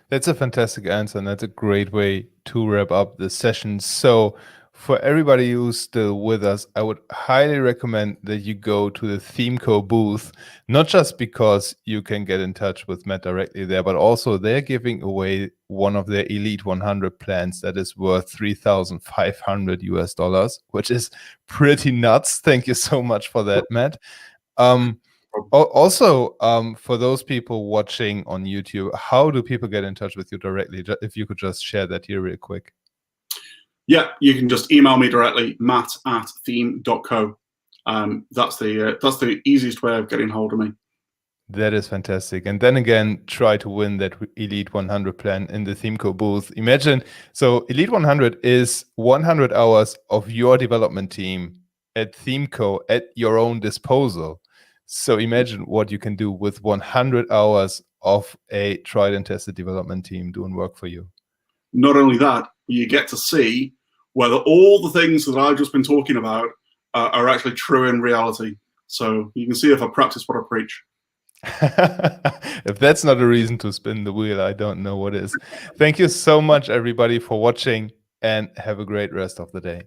that's a fantastic answer, and that's a great way to wrap up the session. So for everybody who's still with us, I would highly recommend that you go to the ThemeCo booth, not just because you can get in touch with Matt directly there, but also they're giving away one of their Elite 100 plans that is worth $3,500, which is pretty nuts. Thank you so much for that, Matt. Also, for those people watching on YouTube, how do people get in touch with you directly? If you could just share that here real quick. Yeah, you can just email me directly, matt@theme.co. That's the easiest way of getting hold of me. That is fantastic. And then again, try to win that Elite 100 plan in the ThemeCo booth. Imagine, so Elite 100 is 100 hours of your development team at ThemeCo at your own disposal. So imagine what you can do with 100 hours of a tried and tested development team doing work for you. Not only that, you get to see whether all the things that I've just been talking about are actually true in reality. So you can see if I practice what I preach. If that's not a reason to spin the wheel, I don't know what is. Thank you so much, everybody, for watching, and have a great rest of the day.